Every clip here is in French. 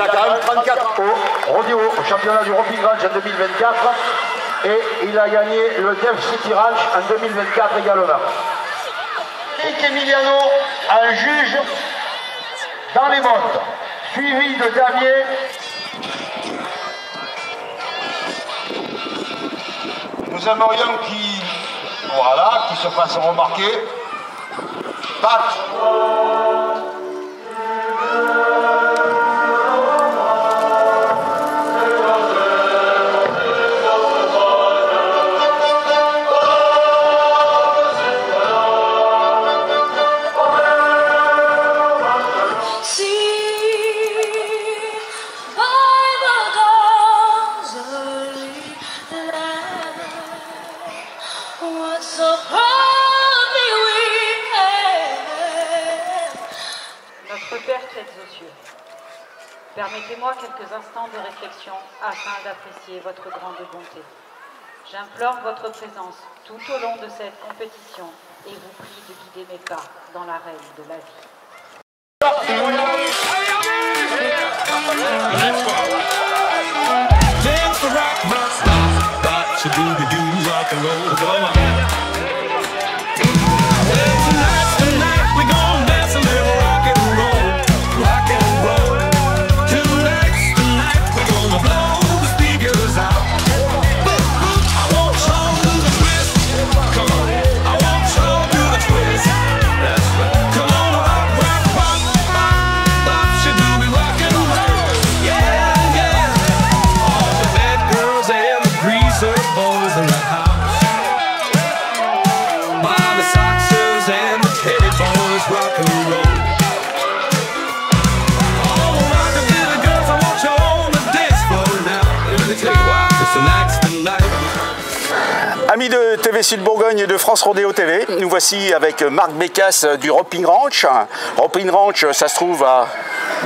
a quand même 34 ans. Au rodeo, au championnat du Roping Ranch en 2024. Et il a gagné le Dev City Ranch en 2024 également. Eric Emiliano, un juge dans les montes, suivi de Damier. Nous aimerions qu'il se fasse remarquer. Pat. Notre Père qui êtes aux cieux, permettez-moi quelques instants de réflexion afin d'apprécier votre grande bonté. J'implore votre présence tout au long de cette compétition et vous prie de guider mes pas dans l'arène de la vie. Amis de TV Sud Bourgogne et de France Rodéo TV, nous voici avec Marc Bécasse du Roping Ranch. Roping Ranch, ça se trouve à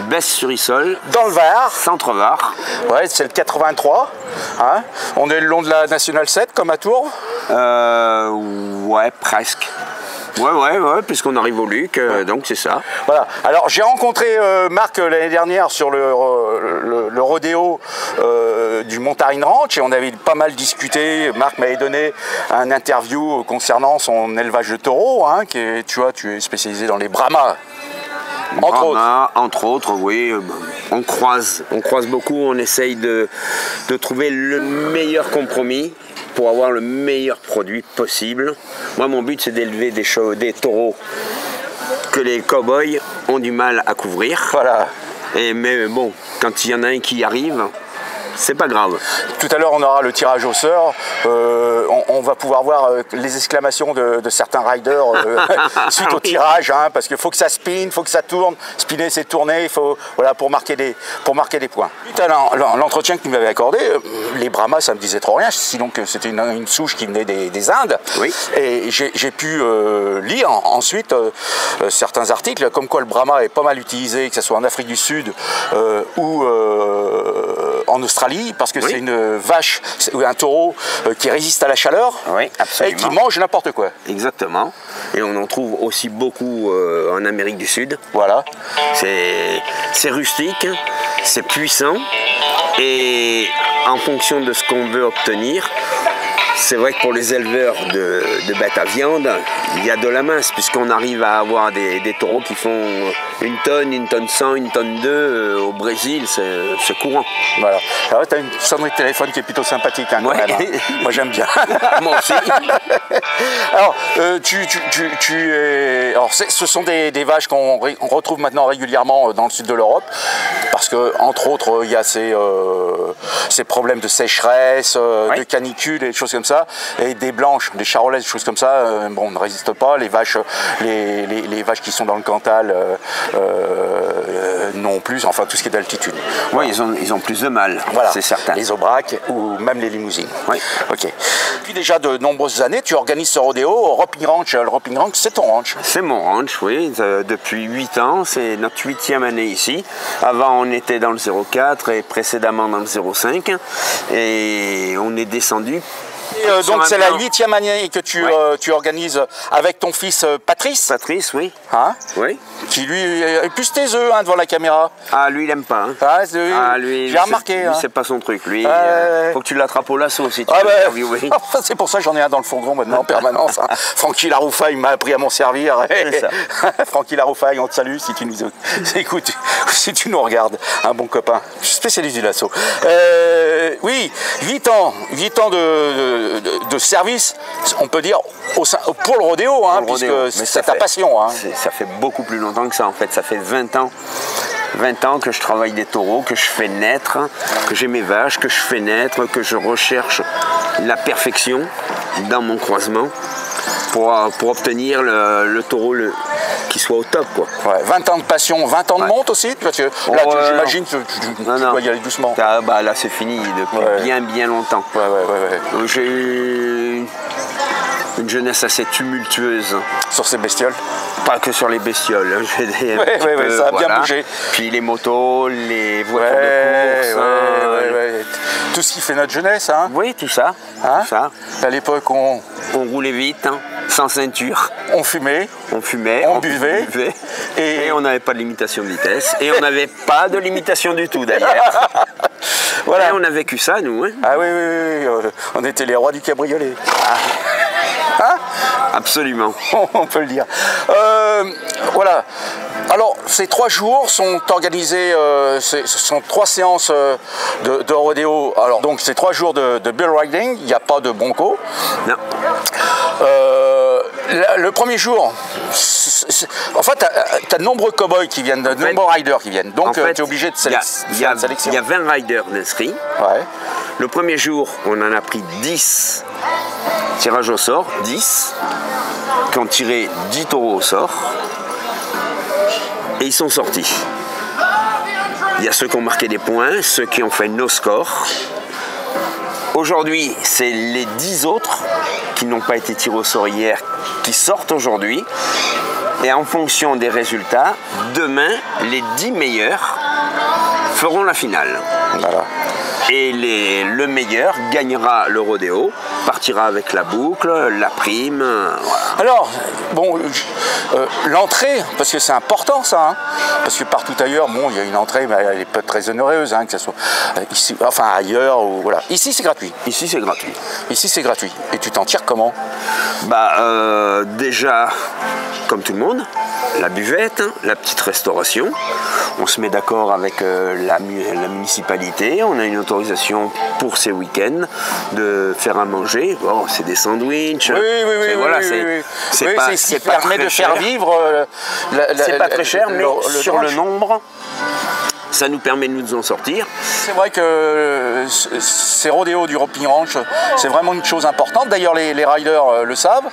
Besse-sur-Issole, dans le Var. Centre-Var. Ouais, c'est le 83. Hein. On est le long de la Nationale 7 comme à Tours. Ouais, presque. Ouais, puisqu'on arrive au Luc, donc c'est ça. Voilà. Alors j'ai rencontré Marc l'année dernière sur le rodéo du Montarine Ranch et on avait pas mal discuté. Marc m'avait donné un interview concernant son élevage de taureaux, hein, qui est, tu vois, tu es spécialisé dans les Brahmas. Entre autres, oui. On croise beaucoup, on essaye de trouver le meilleur compromis pour avoir le meilleur produit possible. Moi, mon but, c'est d'élever des taureaux que les cow-boys ont du mal à couvrir. Voilà. Mais bon, quand il y en a un qui arrive, c'est pas grave. Tout à l'heure, on aura le tirage au sort. On va pouvoir voir les exclamations de certains riders suite au tirage, hein, parce qu'il faut que ça spin, il faut que ça tourne. Spinner, c'est tourner, il faut, voilà, pour marquer des points. Suite à l'entretien que tu m'avais accordé, les Brahmas, ça me disait trop rien, sinon que c'était une souche qui venait des Indes. Oui. Et j'ai pu lire ensuite certains articles, comme quoi le Brahma est pas mal utilisé, que ce soit en Afrique du Sud ou en Australie, parce que c'est une vache ou un taureau qui résiste à la chaleur, oui, absolument, et qui mange n'importe quoi. Exactement. Et on en trouve aussi beaucoup en Amérique du Sud. Voilà. C'est rustique, c'est puissant, et en fonction de ce qu'on veut obtenir, c'est vrai que pour les éleveurs de bêtes à viande, il y a de la masse, puisqu'on arrive à avoir des taureaux qui font 1 tonne 100, 1 tonne 2 au Brésil, c'est courant. Voilà. Alors tu as une sonnerie de téléphone qui est plutôt sympathique, hein, quand même, hein. Moi j'aime bien. Moi aussi. Alors, alors ce sont des vaches qu'on retrouve maintenant régulièrement dans le sud de l'Europe, parce que entre autres il y a ces problèmes de sécheresse, de canicule et des choses comme ça, et des blanches, des charolaises, des choses comme ça, bon, on ne résiste pas. Les vaches qui sont dans le Cantal non plus, enfin tout ce qui est d'altitude. Oui, ils ont plus de mal, voilà, c'est certain. Les aubracs ou même les limousines. Oui. Ok. Depuis déjà de nombreuses années, tu organises ce rodéo au Roping Ranch. Le Roping Ranch, c'est ton ranch. C'est mon ranch, oui. Depuis 8 ans, c'est notre 8e année ici. Avant, on était dans le 04 et précédemment dans le 05. Et on est descendu Donc c'est la 8e année que tu organises avec ton fils Patrice. Patrice, oui. Hein, oui. Qui lui est plus taiseux devant la caméra. Ah, lui il aime pas. Hein. Ah, lui, j'ai remarqué. Lui, c'est pas son truc. Lui, faut que tu l'attrapes au lasso si tu veux interviewer. C'est pour ça que j'en ai un dans le fourgon maintenant en permanence. Hein. Francky Laroufaille m'a appris à m'en servir. Francky Laroufaille, on te salue si tu nous écoutes, si tu nous regardes. Un bon copain, spécialiste du lasso. Oui, 8 ans de service, on peut dire, pour le rodéo, hein, puisque c'est ta passion. Hein. Ça fait beaucoup plus longtemps que ça en fait, ça fait 20 ans. 20 ans que je travaille des taureaux, que je fais naître, que j'ai mes vaches, que je fais naître, que je recherche la perfection dans mon croisement pour obtenir le taureau qui soit au top. Quoi. Ouais, 20 ans de passion, 20 ans de monte aussi, parce que là j'imagine que tu dois y aller doucement. Là c'est fini depuis bien longtemps. J'ai eu une jeunesse assez tumultueuse. Sur ces bestioles? Pas que sur les bestioles. Ça a bien bougé. Puis les motos, les voitures de course. Tout ce qui fait notre jeunesse. Hein. Oui, tout ça. Hein? Tout ça. À l'époque, on roulait vite, hein, sans ceinture. On fumait. On buvait. Et on n'avait pas de limitation de vitesse. Et on n'avait pas de limitation du tout d'ailleurs. Voilà. Et on a vécu ça, nous. Hein. Ah oui. On était les rois du cabriolet. Hein? Absolument. On peut le dire. Voilà. Alors, ces 3 jours sont organisés, ce sont 3 séances de rodéo. Alors, donc, c'est 3 jours de bull riding, il n'y a pas de bronco. Non. Le premier jour, en fait, tu as de nombreux cow-boys qui viennent, de nombreux riders qui viennent. Donc, tu es obligé de faire une sélection. Il y a 20 riders inscrits. Ouais. Le premier jour, on en a pris 10 tirages au sort, 10, qui ont tiré 10 taureaux au sort. Et ils sont sortis. Il y a ceux qui ont marqué des points, ceux qui ont fait no score. Aujourd'hui, c'est les 10 autres qui n'ont pas été tirés au sort hier, qui sortent aujourd'hui. Et en fonction des résultats, demain, les 10 meilleurs feront la finale. Voilà. Et le meilleur gagnera le rodéo, partira avec la boucle, la prime. Voilà. Alors, bon, l'entrée, parce que c'est important ça, hein, parce que partout ailleurs, bon, il y a une entrée, mais elle n'est pas très onéreuse, hein, que ce soit ici, enfin ailleurs, ou voilà. Ici, c'est gratuit. Ici, c'est gratuit. Ici, c'est gratuit. Et tu t'en tires comment? Déjà, comme tout le monde, la buvette, hein, la petite restauration. On se met d'accord avec la municipalité, on a une autorisation pour ces week-ends de faire à manger. Bon, c'est des sandwichs. Oui. Voilà, c'est pas permet de faire vivre. C'est pas très cher, mais sur le nombre, ça nous permet de nous en sortir. C'est vrai que ces rodéos du Roping Ranch, c'est vraiment une chose importante. D'ailleurs, les riders le savent.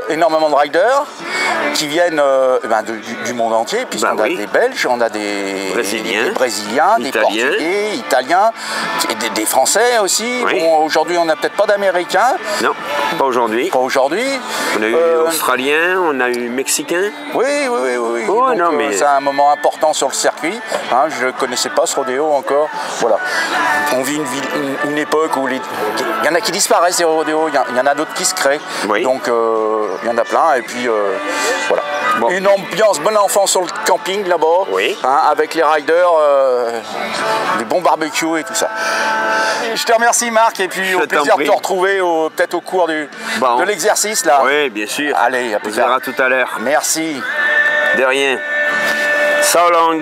Énormément de riders qui viennent du monde entier, puisqu'on a des Belges, on a des Brésiliens, des Portugais, Italiens, des Français aussi. Oui. Bon, aujourd'hui, on n'a peut-être pas d'Américains. Non, pas aujourd'hui. Pas aujourd'hui. On a eu Australiens, on a eu Mexicains. Oui. Oh, donc, c'est un moment important sur le circuit. Hein, je ne connaissais pas ce rodéo encore. Voilà. On vit une époque où il y en a qui disparaissent des rodéos, il y en a d'autres qui se créent. Oui. Donc il y en a plein. Et puis voilà. Bon. Une ambiance bon enfant sur le camping là-bas. Oui. Hein, avec les riders, des bons barbecues et tout ça. Je te remercie Marc et puis au plaisir de te retrouver peut-être au cours de l'exercice là. Oui, bien sûr. Allez, à plus tard. On se verra tout à l'heure. Merci. De rien. So long.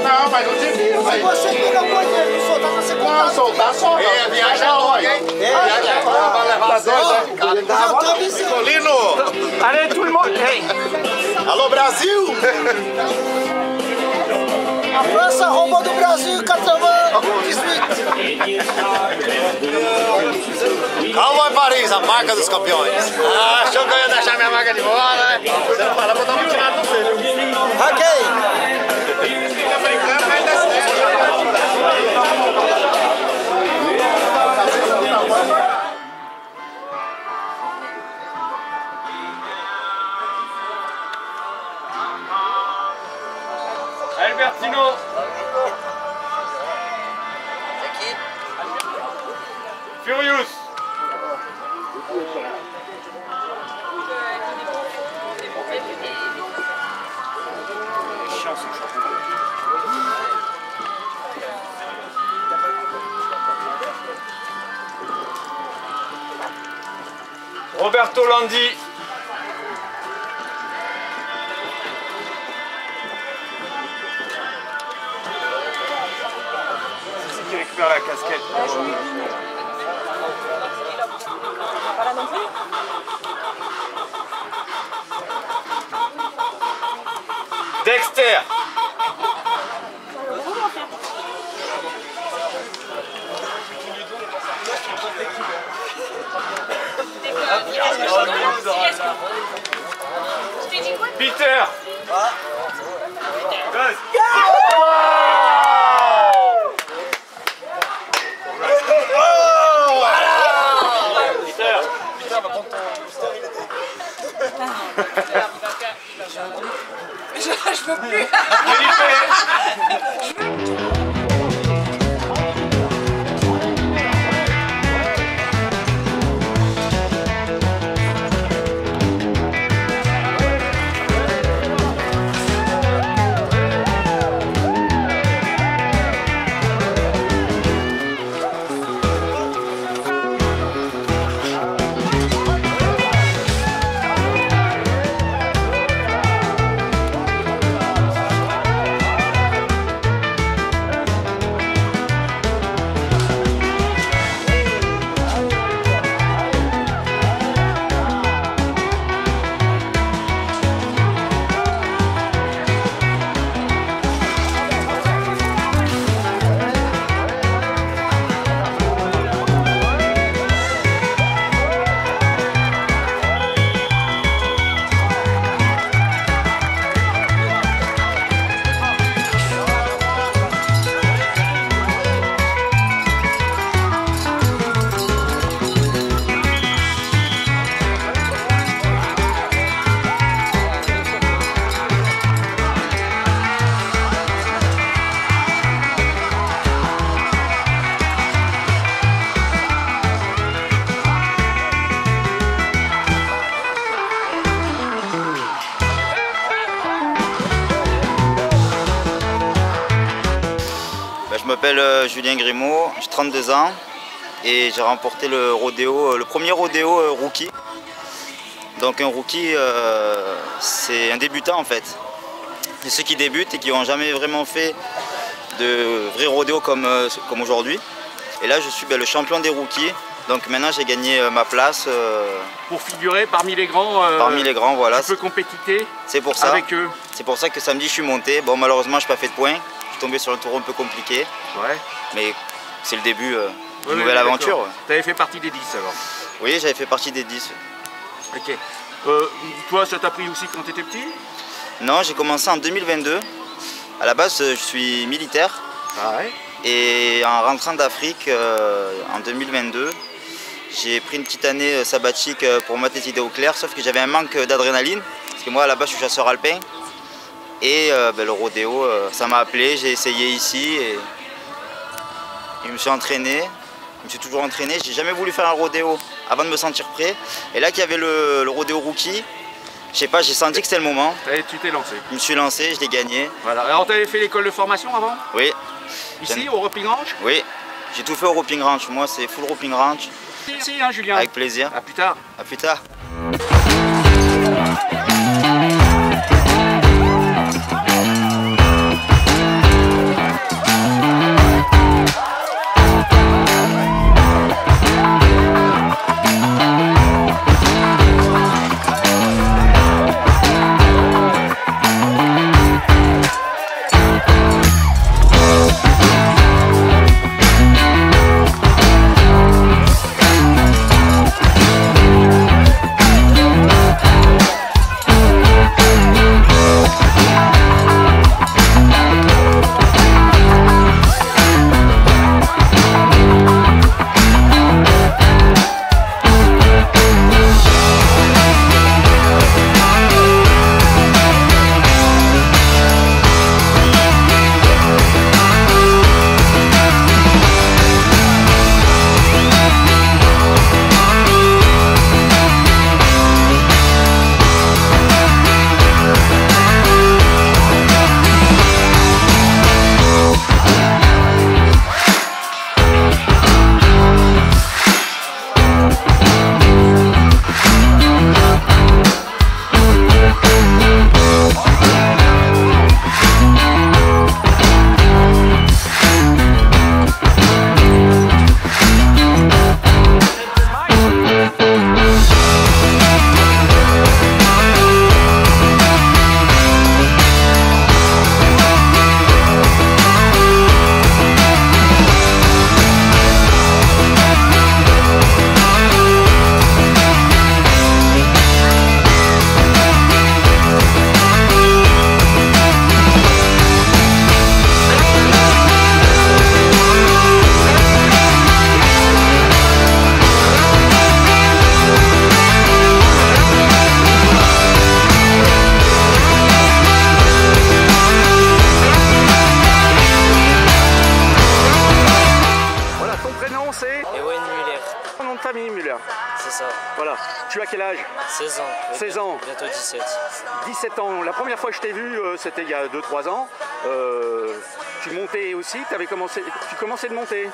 Não, mas não te vira. Mas você fica coisa, soltar na segunda. Não, soltar só. É, viaja longe, hein? Viaja longe, vai levar dois, né? Nicolino! Allez, tout le monde! Hey. Alô, Brasil! A França roubou do Brasil 98. Calma, Paris, a marca dos campeões. Ah, achou que eu ia deixar minha marca de bola, né? Você não fala, vou dar um tirado no seu. Ok. Fica brincando, mas dá certo. Albertino. Furious. Roberto Landi. C'est qui récupère la casquette. Dexter. Peter. Vas. Peter va prendre ton stérilité. Je veux plus. Je m'appelle Julien Grimaud, j'ai 32 ans et j'ai remporté le rodéo, le premier rodéo rookie. Donc un rookie, c'est un débutant en fait. C'est ceux qui débutent et qui n'ont jamais vraiment fait de vrai rodéo comme aujourd'hui. Et là je suis le champion des rookies. Donc maintenant j'ai gagné ma place. Pour figurer parmi les grands. Parmi les grands, voilà. Un peu compétité. C'est pour ça. Avec eux. C'est pour ça que samedi je suis monté. Bon malheureusement je n'ai pas fait de points. Je suis tombé sur un tour un peu compliqué. Ouais. Mais c'est le début d'une nouvelle aventure. Tu avais fait partie des 10 alors? Oui, j'avais fait partie des 10. Ok. Toi, ça t'a pris aussi quand tu étais petit? Non, j'ai commencé en 2022. À la base, je suis militaire. Ah ouais. Et en rentrant d'Afrique en 2022, j'ai pris une petite année sabbatique pour mettre les idées au clair, sauf que j'avais un manque d'adrénaline. Parce que moi, à la base, je suis chasseur alpin. Et le rodéo, ça m'a appelé, j'ai essayé ici et je me suis entraîné. Je me suis toujours entraîné, j'ai jamais voulu faire un rodéo avant de me sentir prêt. Et là qu'il y avait le rodéo rookie, je sais pas, j'ai senti que c'était le moment. Et tu t'es lancé? Je me suis lancé, je l'ai gagné. Voilà. Alors tu avais fait l'école de formation avant? Oui. Ici, au Roping Ranch? Oui, j'ai tout fait au Roping Ranch. Moi, c'est full Roping Ranch. Merci, hein, Julien. Avec plaisir. À plus tard. À plus tard. Tu as quel âge? 16 ans. 16 ans. Bientôt 17. 17 ans. La première fois que je t'ai vu, c'était il y a 2-3 ans. Tu montais aussi, tu commençais de monter?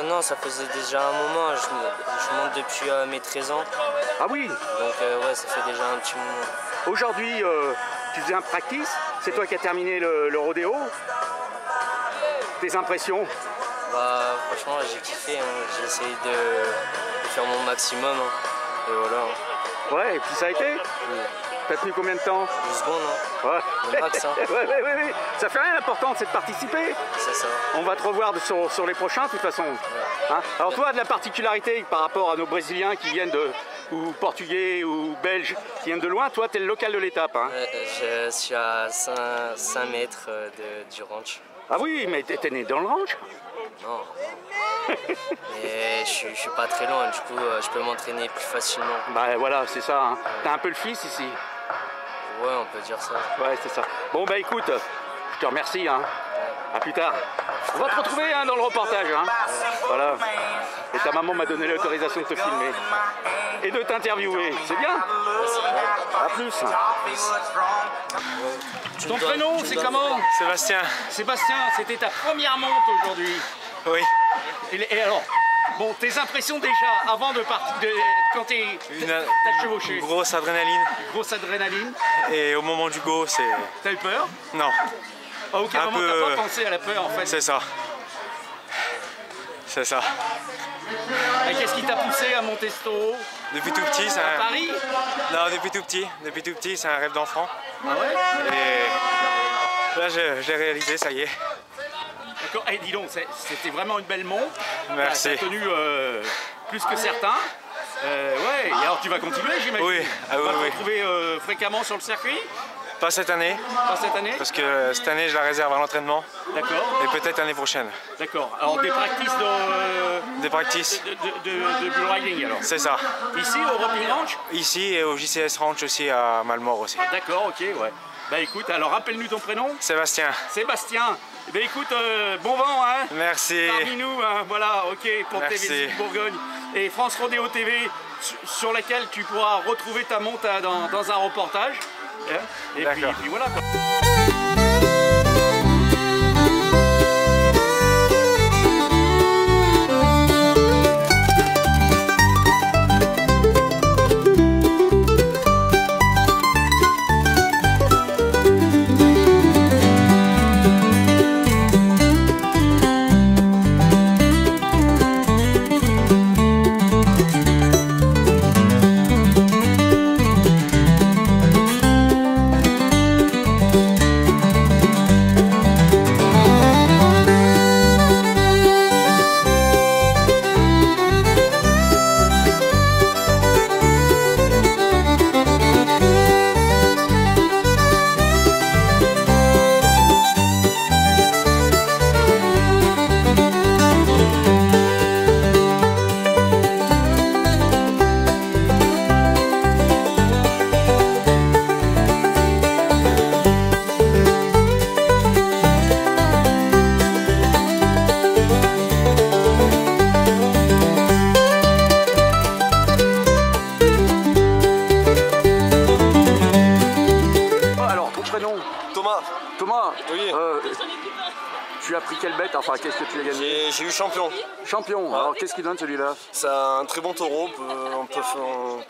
Non, ça faisait déjà un moment. Je monte depuis mes 13 ans. Ah oui? Donc ouais, ça fait déjà un petit moment. Aujourd'hui, tu faisais un practice. C'est toi qui as terminé le rodéo. Tes impressions? Bah franchement, j'ai kiffé. Hein. J'ai essayé de faire mon maximum. Hein. Et voilà. Ouais, et puis ça a été? Oui. T'as tenu combien de temps? 10 secondes. Hein. Ouais. Le max. Hein. Ouais. Ça fait rien, l'important c'est de participer. C'est ça. On va te revoir sur les prochains de toute façon. Ouais. Hein? Alors toi, de la particularité par rapport à nos Brésiliens qui viennent ou Portugais ou Belges qui viennent de loin, toi t'es le local de l'étape. Hein? Je suis à 5 mètres du ranch. Ah oui, mais t'es né dans le ranch? Non. Mais je suis pas très loin, du coup je peux m'entraîner plus facilement. Bah voilà, c'est ça. Hein. T'as un peu le fils ici? Ouais, on peut dire ça. Ouais, c'est ça. Bon bah écoute, je te remercie. Hein. Ouais. À plus tard. On va te retrouver hein, dans le reportage. Hein. Ouais. Voilà. Et ta maman m'a donné l'autorisation de te filmer. Et de t'interviewer. C'est bien? Ouais, à plus. Ton prénom, c'est comment? Sébastien. Sébastien, c'était ta première monte aujourd'hui. Oui. Et alors, bon, tes impressions déjà, avant de partir, quand t'as chevauché? Grosse adrénaline. Grosse adrénaline. Et au moment du go, c'est... T'as eu peur? Non. À aucun moment t'as pas pensé à la peur en fait? C'est ça. C'est ça. Et qu'est-ce qui t'a poussé à monter ce taureau? Depuis tout petit, c'est un... Paris? Non, depuis tout petit. Depuis tout petit, c'est un rêve d'enfant. Ah ouais? Et là, j'ai réalisé, ça y est. D'accord. Et dis donc, c'était vraiment une belle monte. Merci. T'as tenu plus que certains. Ouais, et alors tu vas continuer, j'imagine? Oui. Tu vas te retrouver fréquemment sur le circuit? Pas cette année. Pas cette année? Parce que cette année, je la réserve à l'entraînement. D'accord. Et peut-être l'année prochaine. D'accord. Alors des practices Des practices de bull riding alors? C'est ça. Ici au Roping Ranch? Ici et au JCS Ranch aussi à Malmort aussi. D'accord, ok, ouais. Bah écoute, alors rappelle-nous ton prénom? Sébastien. Sébastien. Eh bien écoute, bon vent, hein? Merci. Parmi nous, hein, voilà, ok, pour TV Bourgogne et France Rodéo TV, sur laquelle tu pourras retrouver ta monte dans un reportage. Et puis voilà quoi. Thomas, oui. Tu as pris quelle bête? Enfin, qu'est-ce que tu as gagné? J'ai eu champion. Champion. Ouais. Alors, qu'est-ce qu'il donne celui-là? C'est un très bon taureau, on peut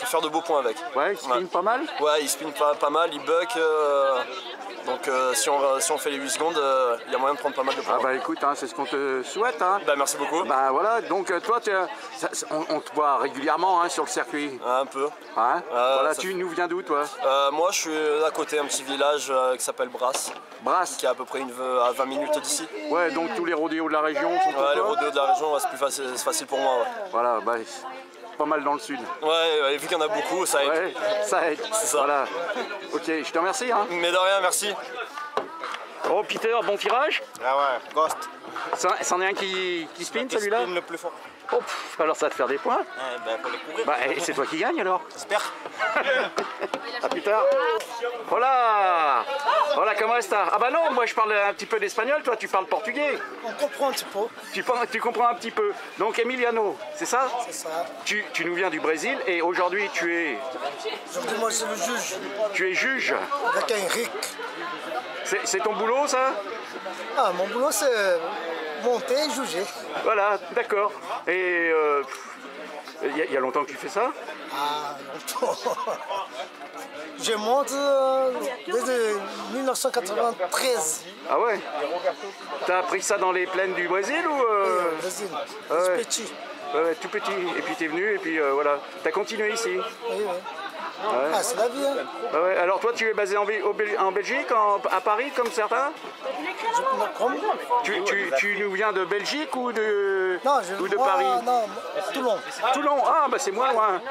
faire de beaux points avec. Ouais, il spin pas mal? Ouais, il spin pas mal, il buck. Donc si on fait les 8 secondes, il y a moyen de prendre pas mal de points. Ah bah écoute, hein, c'est ce qu'on te souhaite. Hein. Bah merci beaucoup. Bah voilà, donc toi, on te voit régulièrement hein, sur le circuit. Un peu. Hein voilà, tu nous viens d'où toi? Moi je suis à côté, un petit village qui s'appelle Brasse. Brasse? Qui est à peu près à 20 minutes d'ici. Ouais, donc tous les rodéos de la région sont pour toi? Les rodéos de la région, ouais, c'est facile pour moi. Ouais. Voilà, bah pas mal dans le sud. Ouais, vu qu'il y en a beaucoup, ça aide. Ouais, ça aide. C'est ça. Voilà. Ok, je te remercie. Hein. Mais de rien, merci. Oh Peter, bon tirage? Ah ouais, Ghost. C'en est un qui spin celui-là? Spin le plus fort. Oh, alors ça va te faire des points? Ben faut les couvrir. Bah, c'est toi qui gagne alors? J'espère. À plus tard. Voilà. Hola, ¿cómo estás? Ah bah non, moi je parle un petit peu d'espagnol, toi tu parles portugais. On comprend un petit peu. Tu comprends un petit peu. Donc Emiliano, c'est ça? C'est ça. Tu nous viens du Brésil et aujourd'hui tu es... Aujourd'hui, moi, c'est le juge. Tu es juge. Avec un RIC. C'est ton boulot ça? Ah, mon boulot, c'est monter et juger. Voilà, d'accord. Et il y a longtemps que tu fais ça? Ah, longtemps. Je monte depuis 1993. Ah ouais? T'as appris ça dans les plaines du Brésil ou Brésil, ouais. petit. Ouais, tout petit. Et puis t'es venu et puis voilà. T'as continué ici? Oui, oui. Ouais. Ah, c'est la vie. Hein. Ah ouais. Alors toi tu es basé en Belgique, à Paris comme certains? Tu nous viens de Belgique ou de, Paris? Non, Toulon. Toulon, ah bah c'est moins loin.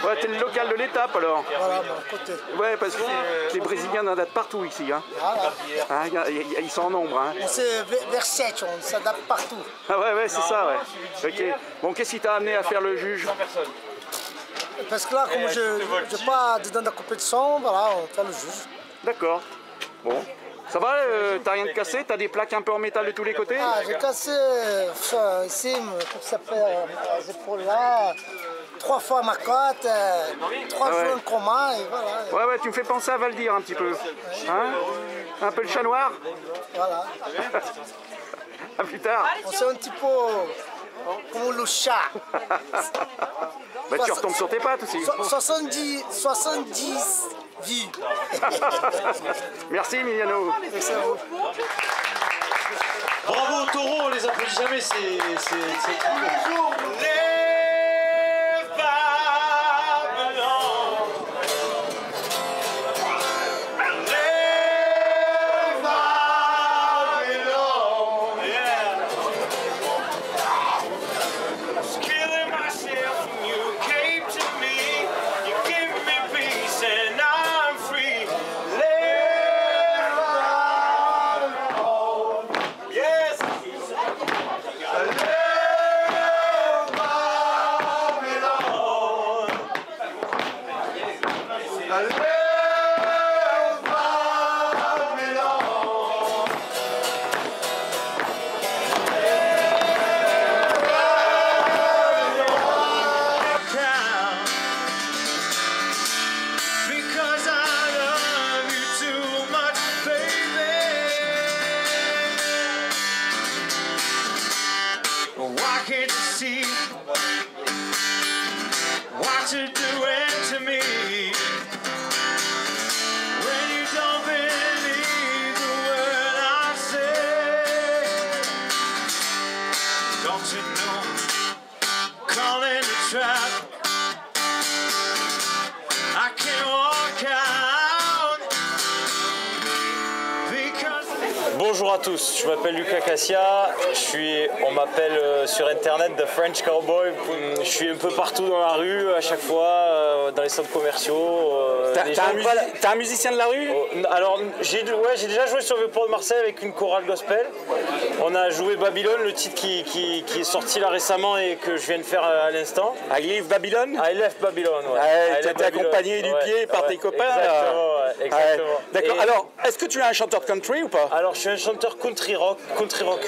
Ouais, t'es le local de l'étape alors. Voilà, mon côté. Ouais, parce que les Brésiliens en datent partout ici. Hein. Voilà. Ah, ils sont en nombre. Hein. C'est vers 7, on s'adapte partout. Ah ouais, c'est ça, ouais. Ok. Bon, qu'est-ce qui t'a amené à faire le juge? Parce que là, comme je n'ai pas dedans de la compétition, voilà, on fait le juge. D'accord. Bon. Ça va, t'as rien de cassé? T'as des plaques un peu en métal de tous les côtés? Ah, j'ai cassé ici, comment ça s'appelle, les épaules là, 3 fois ma côte, 3 jours en coma, et voilà. Ouais, tu me fais penser à Valdir un petit peu. Hein? Un peu le chat noir? Voilà. À plus tard. On sait un petit peu comme le chat. Bah tu retombes sur tes pattes aussi. 70 vies. Merci Emiliano. Merci à vous. Bravo Taureau, on les applaudit jamais, c'est what you're doing to me. When you don't believe the word I say, don't you know, calling the trap, I can't walk out because... Bonjour à tous, je m'appelle Lucas Cassia, on m'appelle sur internet The French Cowboy, je suis un peu partout dans la rue à chaque fois, dans les centres commerciaux. T'es un musicien de la rue? Alors j'ai déjà joué sur le port de Marseille avec une chorale gospel. On a joué Babylone, le titre qui est sorti là récemment et que je viens de faire à l'instant. I Live Babylone? I Left Babylone, ouais. Tu étais accompagné du pied par tes copains? Exactement. D'accord, alors est-ce que tu es un chanteur de country ou pas? Alors je suis un chanteur country rock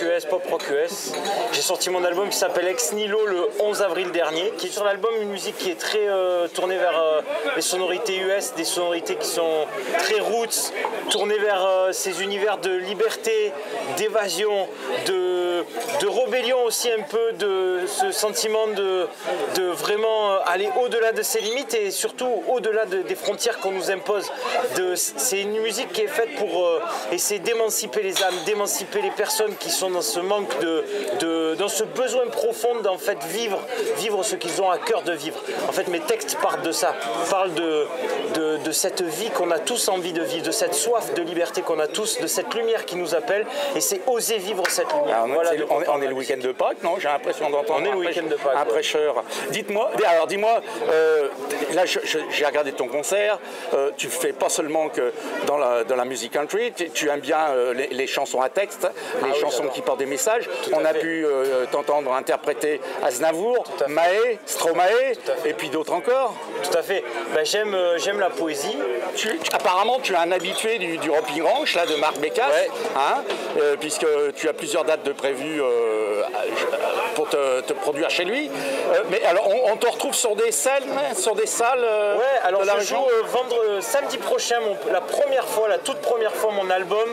US, pop rock US. J'ai sorti mon album qui s'appelle Ex Nihilo le 11 avril dernier, qui est sur l'album une musique qui est très tournée vers les sonorités US, des sonorités qui sont très roots, tournées vers ces univers de liberté, d'évasion, de rébellion aussi un peu, de ce sentiment de vraiment aller au-delà de ses limites et surtout au-delà des frontières qu'on nous impose. C'est une musique qui est faite pour essayer d'émanciper les âmes, d'émanciper les personnes qui sont dans ce manque dans ce besoin profond d'en fait vivre ce qu'ils ont à cœur de vivre. En fait mes textes parlent de ça, parlent de cette vie qu'on a tous envie de vivre, de cette soif de liberté qu'on a tous, de cette lumière qui nous appelle et c'est oser vivre cette lumière. On est le week-end de Pâques, non? J'ai l'impression d'entendre un prêcheur. Dis-moi, là j'ai regardé ton concert, tu fais pas seulement que dans la musique country, tu aimes bien les chansons à texte, les chansons qui portent des messages. On a pu t'entendre interpréter Aznavour, Maé, Stromae, et puis d'autres encore. Tout à fait. Ben, j'aime la poésie. Apparemment, tu es un habitué du Romping Ranch, là, de Marc Bécasse, hein, puisque tu as plusieurs dates de prévues pour te produire chez lui. Mais alors, on te retrouve sur des scènes, sur des salles alors de la je région. joue samedi prochain, la toute première fois, mon album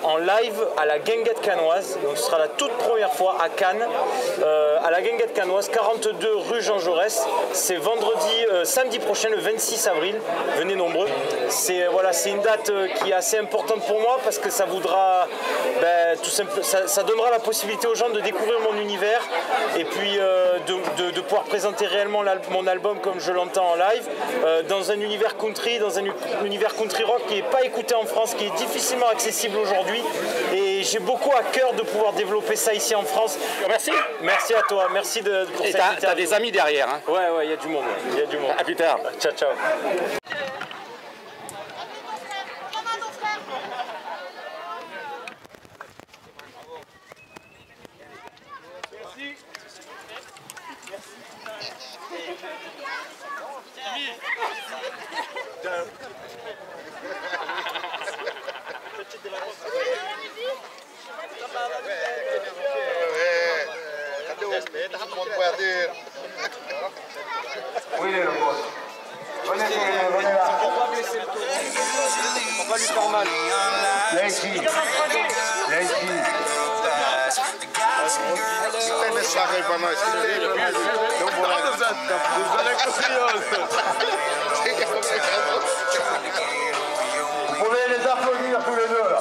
en live à la Guinguette Canoise. Donc ce sera la toute première fois à Cannes, à la Guinguette Canoise, 42 rue Jean Jaurès. C'est samedi prochain, le 26 avril. Venez nombreux. C'est une date qui est assez importante pour moi parce que ça voudra, ça donnera la possibilité aux gens de découvrir mon univers et puis de pouvoir présenter réellement mon album comme je l'entends en live, dans un univers country, dans un univers country rock qui n'est pas écouté en France, qui est difficilement accessible aujourd'hui. Et j'ai beaucoup à cœur de pouvoir développer ça ici en France. Merci. Merci à toi. Merci pour cette interview. T'as des amis derrière, hein? Ouais, il y a du monde. Il y a du monde. À plus tard. Ciao, ciao. Oui, le boss. Venez là. On va lui faire mal. Viens ici. Viens ici. Tem mensagem aí pra nós? Vous pouvez les applaudir tous les deux là.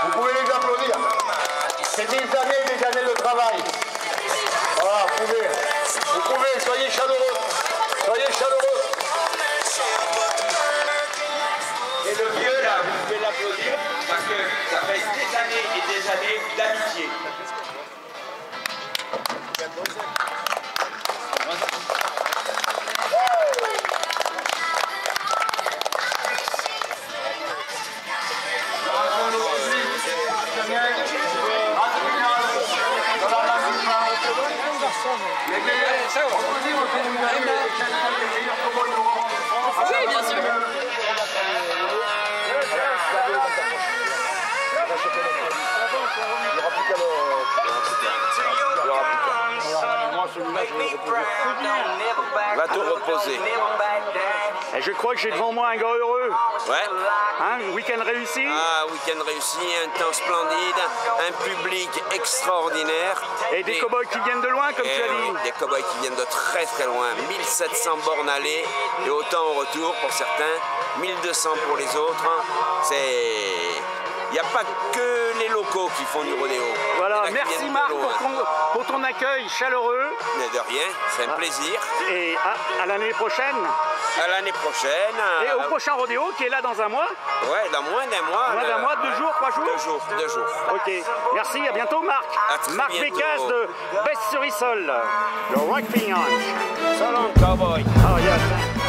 Vous pouvez les applaudir. C'est des années de travail. Voilà, vous pouvez, soyez chaleureux. Soyez chaleureux. Et le vieux là, vous pouvez l'applaudir parce que ça fait des années et des années d'amitié. Oui, bien sûr. Va te reposer. Et je crois que j'ai devant moi un gars heureux. Ouais. Hein, week-end réussi. Ah, week-end réussi, un temps splendide, un public extraordinaire. Et des cow-boys qui viennent de loin, comme tu as dit. Des cow-boys qui viennent de très très loin. 1700 bornes aller et autant au retour pour certains. 1200 pour les autres. Il n'y a pas que les locaux qui font du rodéo. Voilà, merci Marc pour ton accueil chaleureux. Mais de rien, c'est un plaisir. Et à l'année prochaine. À l'année prochaine. Et au prochain rodéo qui est là dans un mois. Ouais, dans moins d'un mois. Moins d'un mois, 2 jours, 3 jours. 2 jours. Ok, merci, à bientôt Marc. Marc Bécasse de Best sur Issol. Le Romping Ranch. So long, cowboy. Oh, yes.